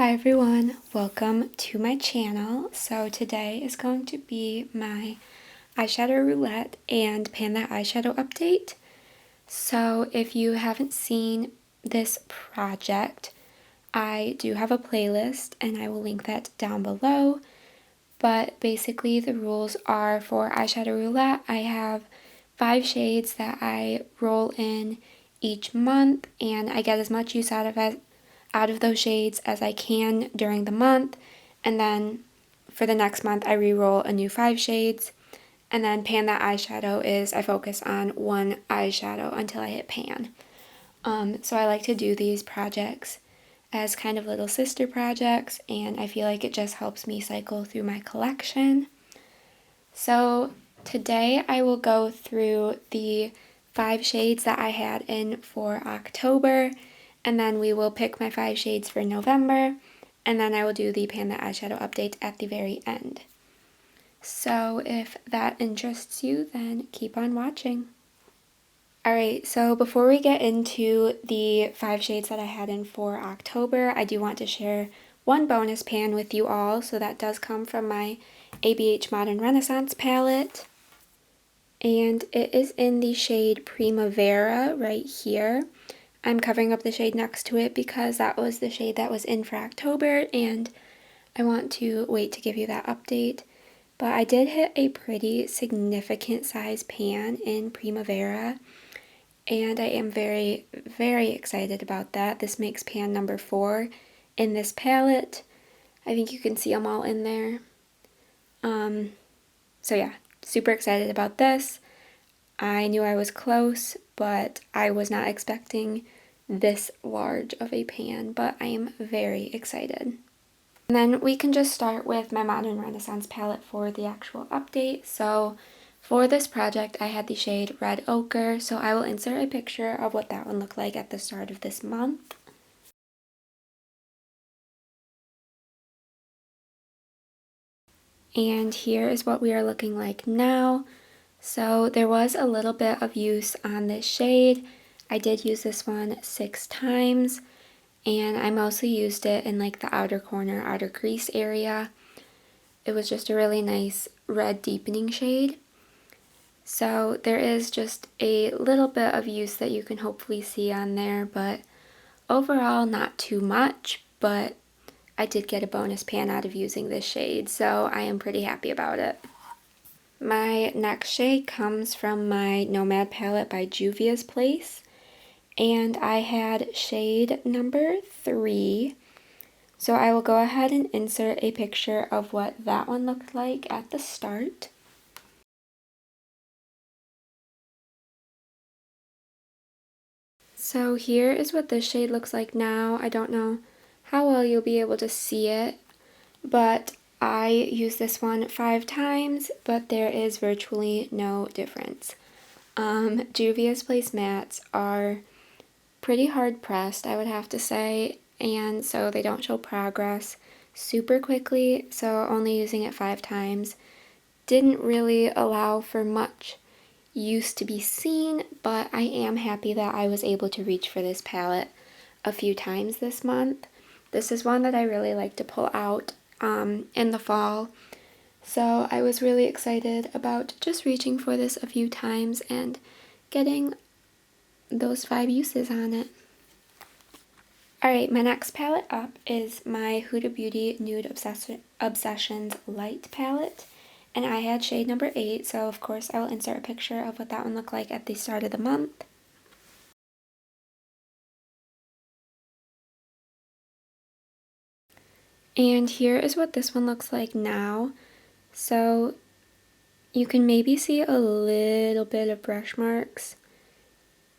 Hi everyone, welcome to my channel. So today is going to be my Eyeshadow Roulette and Pan That Eyeshadow update. So if you haven't seen this project, I do have a playlist and I will link that down below. But basically the rules are for Eyeshadow Roulette, I have 5 shades that I roll in each month and I get as much use out of those shades as I can during the month, and then for the next month I re-roll a new 5 shades, and then Pan That Eyeshadow is I focus on one eyeshadow until I hit pan. So I like to do these projects as kind of little sister projects, and I feel like it just helps me cycle through my collection. So today I will go through the 5 shades that I had in for October, and then we will pick my 5 shades for November, and then I will do the Pan That Eyeshadow update at the very end. So if that interests you, then keep on watching. Alright, so before we get into the 5 shades that I had in for October, I do want to share one bonus pan with you all. So that does come from my ABH Modern Renaissance palette, and it is in the shade Primavera right here. I'm covering up the shade next to it because that was the shade that was in for October, and I want to wait to give you that update. But I did hit a pretty significant size pan in Primavera, and I am very, very excited about that. This makes pan number 4 in this palette. I think you can see them all in there. So yeah, super excited about this. I knew I was close, but I was not expecting this large of a pan, but I am very excited. And then we can just start with my Modern Renaissance palette for the actual update. So for this project, I had the shade Red Ochre, so I will insert a picture of what that one looked like at the start of this month. And here is what we are looking like now. So there was a little bit of use on this shade. I did use this one 6 times, and I mostly used it in like the outer corner, outer crease area. It was just a really nice red deepening shade. So there is just a little bit of use that you can hopefully see on there, but overall not too much, but I did get a bonus pan out of using this shade, so I am pretty happy about it. My next shade comes from my Nomad palette by Juvia's Place, and I had shade number 3. So I will go ahead and insert a picture of what that one looked like at the start. So here is what this shade looks like now. I don't know how well you'll be able to see it, but I used this one 5 times, but there is virtually no difference. Juvia's Place mattes are pretty hard pressed, I would have to say, and so they don't show progress super quickly, so only using it 5 times didn't really allow for much use to be seen, but I am happy that I was able to reach for this palette a few times this month. This is one that I really like to pull out in the fall, so I was really excited about just reaching for this a few times and getting those 5 uses on it. Alright, my next palette up is my Huda Beauty Nude Obsessions Light palette, and I had shade number 8, so of course I will insert a picture of what that one looked like at the start of the month. And here is what this one looks like now. So you can maybe see a little bit of brush marks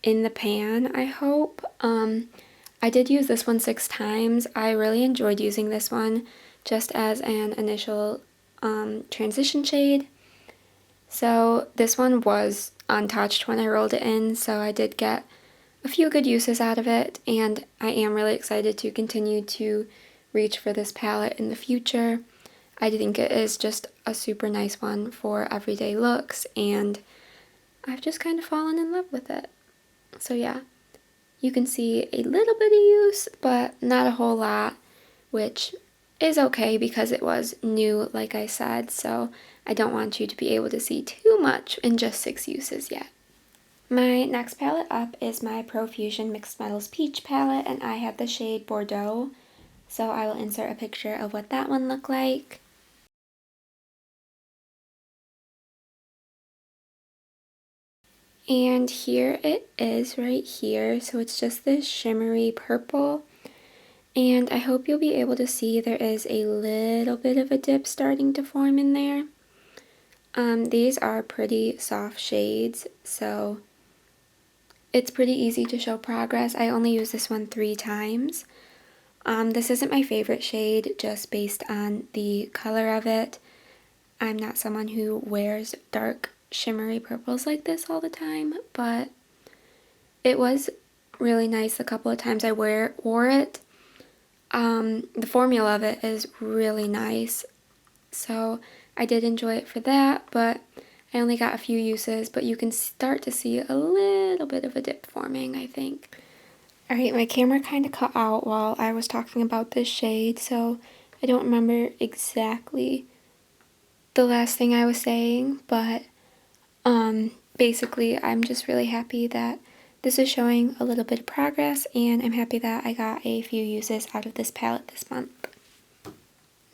in the pan, I hope. I did use this one 6 times. I really enjoyed using this one just as an initial transition shade. So this one was untouched when I rolled it in, so I did get a few good uses out of it, and I am really excited to continue to reach for this palette in the future. I think it is just a super nice one for everyday looks, and I've just kind of fallen in love with it. So yeah, you can see a little bit of use, but not a whole lot. which is okay because it was new, like I said, so I don't want you to be able to see too much in just 6 uses yet. My next palette up is my Perfusion Mixed Metals Peach palette, and I have the shade Bordeaux, so I will insert a picture of what that one looked like. And here it is right here, so it's just this shimmery purple, and I hope you'll be able to see there is a little bit of a dip starting to form in there. These are pretty soft shades, so it's pretty easy to show progress. I only use this one 3 times. This isn't my favorite shade just based on the color of it. I'm not someone who wears dark shimmery purples like this all the time, but it was really nice the couple of times I wore it. The formula of it is really nice, so I did enjoy it for that, but I only got a few uses, but you can start to see a little bit of a dip forming, I think. Alright, my camera kind of cut out while I was talking about this shade, so I don't remember exactly the last thing I was saying, but basically I'm just really happy that this is showing a little bit of progress, and I'm happy that I got a few uses out of this palette this month.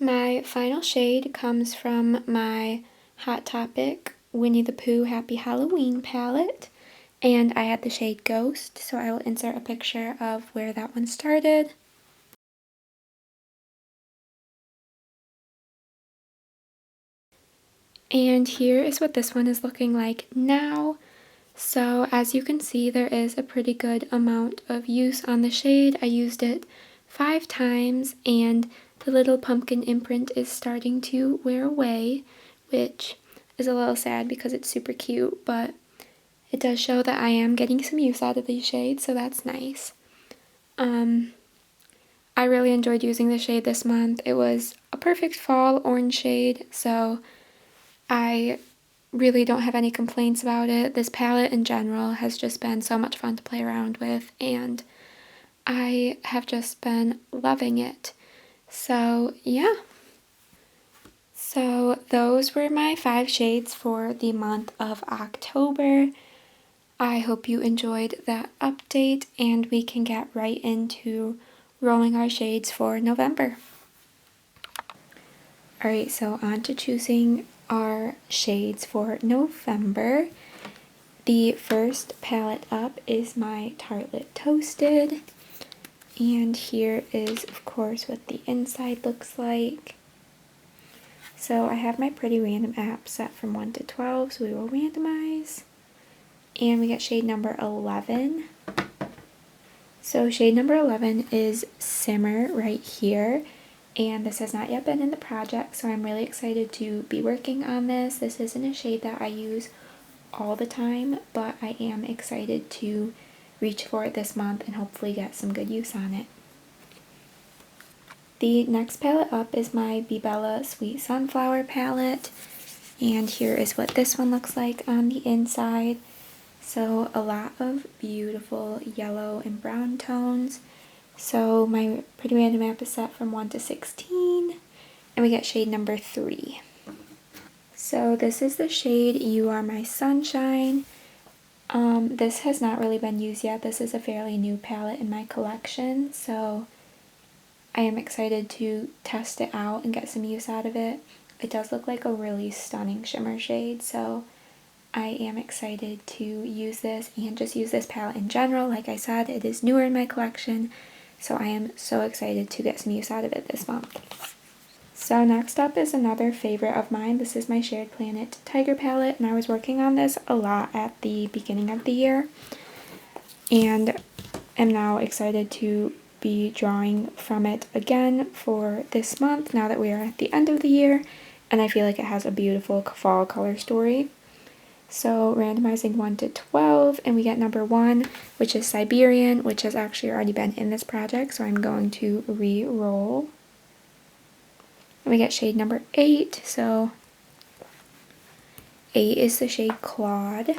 My final shade comes from my Hot Topic Winnie the Pooh Happy Halloween palette, and I had the shade Ghost, so I will insert a picture of where that one started. And here is what this one is looking like now. So as you can see, there is a pretty good amount of use on the shade. I used it 5 times, and the little pumpkin imprint is starting to wear away, which is a little sad because it's super cute, but it does show that I am getting some use out of these shades, so that's nice. I really enjoyed using the shade this month. It was a perfect fall orange shade, so I really don't have any complaints about it. This palette in general has just been so much fun to play around with, and I have just been loving it. So yeah. So those were my 5 shades for the month of October. I hope you enjoyed that update, and we can get right into rolling our shades for November. Alright, so on to choosing our shades for November. The first palette up is my Tartlet Toasted, and here is of course what the inside looks like. So I have my pretty random app set from 1 to 12, so we will randomize, and we get shade number 11. So shade number 11 is Simmer right here, and this has not yet been in the project, so I'm really excited to be working on this. This isn't a shade that I use all the time, but I am excited to reach for it this month and hopefully get some good use on it. The next palette up is my Be Bella Sweet Sunflower palette, and here is what this one looks like on the inside. So a lot of beautiful yellow and brown tones. So my pretty random app is set from 1 to 16, and we get shade number 3. So this is the shade You Are My Sunshine. This has not really been used yet. This is a fairly new palette in my collection, so I am excited to test it out and get some use out of it. It does look like a really stunning shimmer shade, so I am excited to use this and just use this palette in general. Like I said, it is newer in my collection, so I am so excited to get some use out of it this month. So next up is another favorite of mine. This is my Shared Planet Tiger palette, and I was working on this a lot at the beginning of the year, and am now excited to be drawing from it again for this month now that we are at the end of the year, and I feel like it has a beautiful fall color story. So randomizing 1 to 12, and we get number 1, which is Siberian, which has actually already been in this project, so I'm going to re-roll. And we get shade number 8, so 8 is the shade Claude.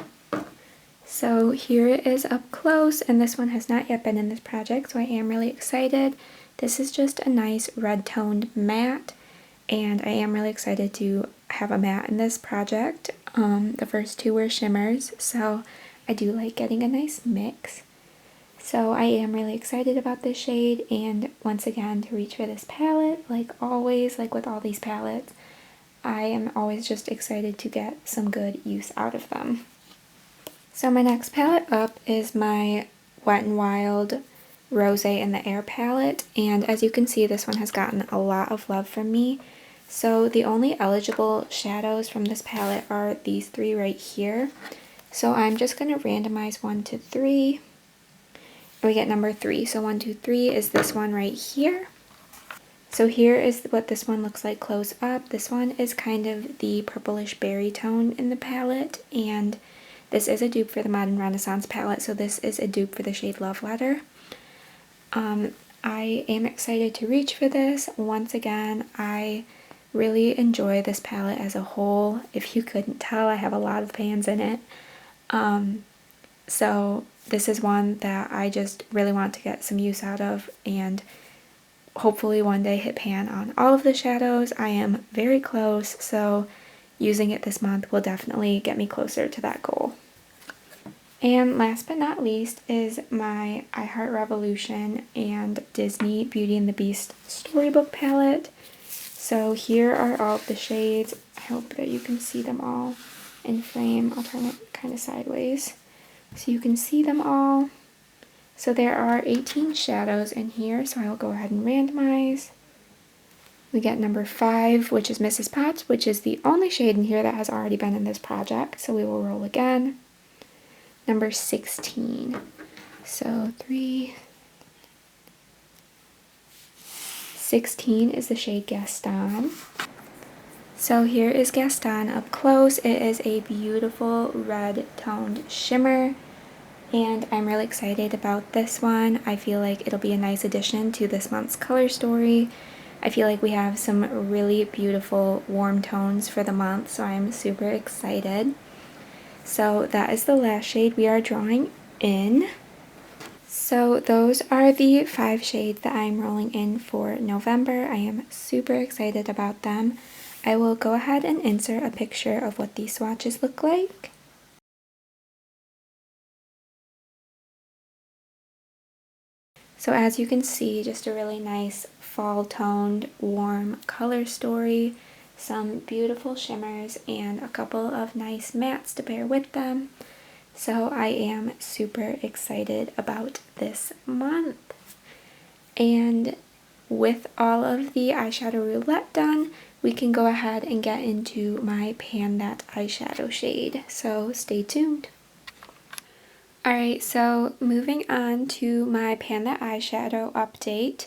So here it is up close, and this one has not yet been in this project, so I am really excited. This is just a nice red toned matte, and I am really excited to have a matte in this project. The first two were shimmers, so I do like getting a nice mix. So I am really excited about this shade, and once again to reach for this palette, like always, like with all these palettes, I am always just excited to get some good use out of them. So my next palette up is my Wet n Wild Rose in the Air palette, and as you can see, this one has gotten a lot of love from me. So the only eligible shadows from this palette are these three right here. So I'm just going to randomize 1 to 3. And we get number 3. So 1, 2, 3 is this one right here. So here is what this one looks like close up. This one is kind of the purplish berry tone in the palette, and this is a dupe for the Modern Renaissance palette, so this is a dupe for the shade Love Letter. I am excited to reach for this. Once again, I really enjoy this palette as a whole. If you couldn't tell, I have a lot of pans in it. So this is one that I just really want to get some use out of, and hopefully one day hit pan on all of the shadows. I am very close, so using it this month will definitely get me closer to that goal. And last but not least is my I Heart Revolution and Disney Beauty and the Beast Storybook Palette. So here are all of the shades. I hope that you can see them all in frame. I'll turn it kind of sideways so you can see them all. So there are 18 shadows in here, so I'll go ahead and randomize. We get number 5, which is Mrs. Potts, which is the only shade in here that has already been in this project, so we will roll again. Number 16. So 3. 16 is the shade Gaston. So here is Gaston up close. It is a beautiful red toned shimmer, and I'm really excited about this one. I feel like it'll be a nice addition to this month's color story. I feel like we have some really beautiful warm tones for the month, so I'm super excited. So that is the last shade we are drawing in. So those are the 5 shades that I'm rolling in for November. I am super excited about them. I will go ahead and insert a picture of what these swatches look like. So as you can see, just a really nice fall toned warm color story, some beautiful shimmers, and a couple of nice mattes to pair with them. So I am super excited about this month. And with all of the eyeshadow roulette done, we can go ahead and get into my Pan That Eyeshadow shade. So stay tuned. Alright, so moving on to my Pan That Eyeshadow update.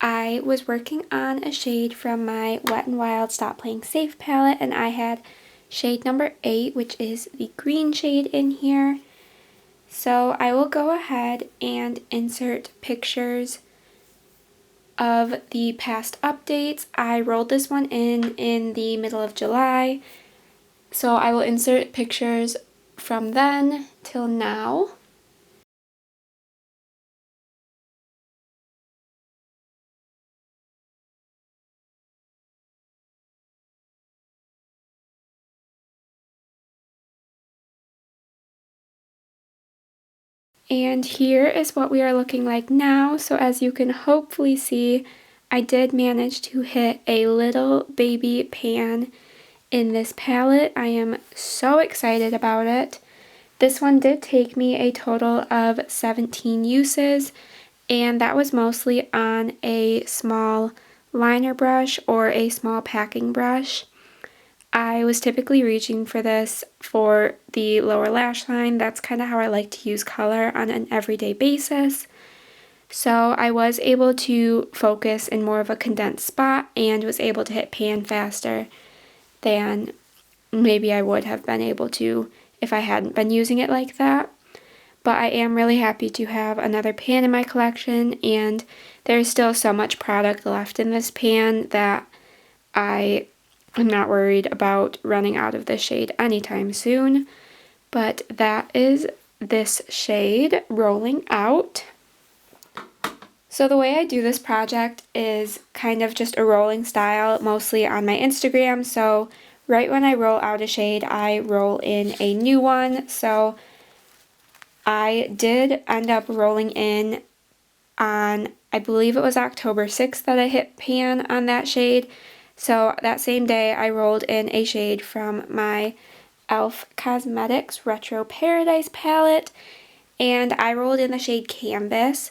I was working on a shade from my Wet n Wild Stop Playing Safe palette, and I had shade number 8, which is the green shade in here. So I will go ahead and insert pictures of the past updates. I rolled this one in the middle of July, so I will insert pictures from then till now. And here is what we are looking like now. So as you can hopefully see, I did manage to hit a little baby pan in this palette. I am so excited about it. This one did take me a total of 17 uses, and that was mostly on a small liner brush or a small packing brush. I was typically reaching for this for the lower lash line. That's kind of how I like to use color on an everyday basis. So I was able to focus in more of a condensed spot and was able to hit pan faster than maybe I would have been able to if I hadn't been using it like that. But I am really happy to have another pan in my collection, and there's still so much product left in this pan that I'm not worried about running out of this shade anytime soon. But that is this shade rolling out. So the way I do this project is kind of just a rolling style, mostly on my Instagram. So right when I roll out a shade, I roll in a new one. So I did end up rolling in on, I believe it was October 6th that I hit pan on that shade. So that same day I rolled in a shade from my e.l.f. Cosmetics Retro Paradise palette, and I rolled in the shade Canvas.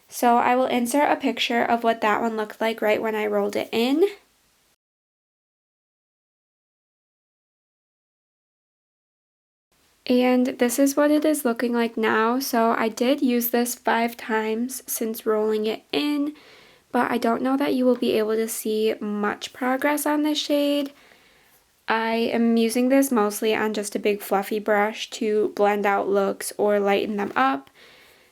So I will insert a picture of what that one looked like right when I rolled it in. And this is what it is looking like now. So I did use this 5 times since rolling it in, but I don't know that you will be able to see much progress on this shade. I am using this mostly on just a big fluffy brush to blend out looks or lighten them up.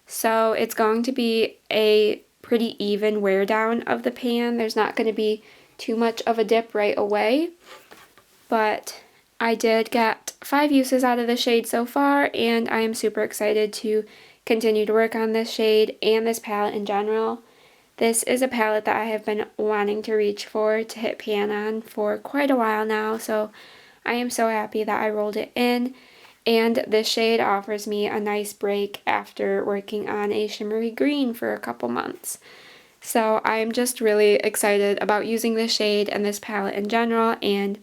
So it's going to be a pretty even wear down of the pan. There's not going to be too much of a dip right away, but I did get 5 uses out of the shade so far, and I am super excited to continue to work on this shade and this palette in general. This is a palette that I have been wanting to reach for to hit pan on for quite a while now, so I am so happy that I rolled it in. And this shade offers me a nice break after working on a shimmery green for a couple months. So I'm just really excited about using this shade and this palette in general, and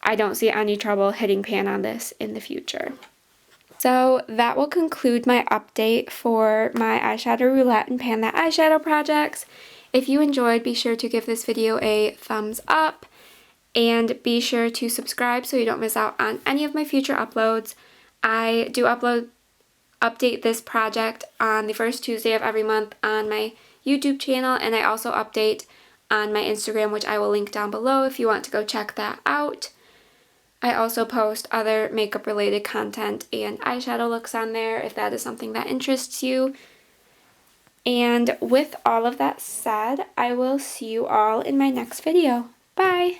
I don't see any trouble hitting pan on this in the future. So that will conclude my update for my Eyeshadow Roulette and Pan That Eyeshadow projects. If you enjoyed, be sure to give this video a thumbs up, and be sure to subscribe so you don't miss out on any of my future uploads. I do update this project on the first Tuesday of every month on my YouTube channel, and I also update on my Instagram, which I will link down below if you want to go check that out. I also post other makeup related content and eyeshadow looks on there if that is something that interests you. And with all of that said, I will see you all in my next video. Bye!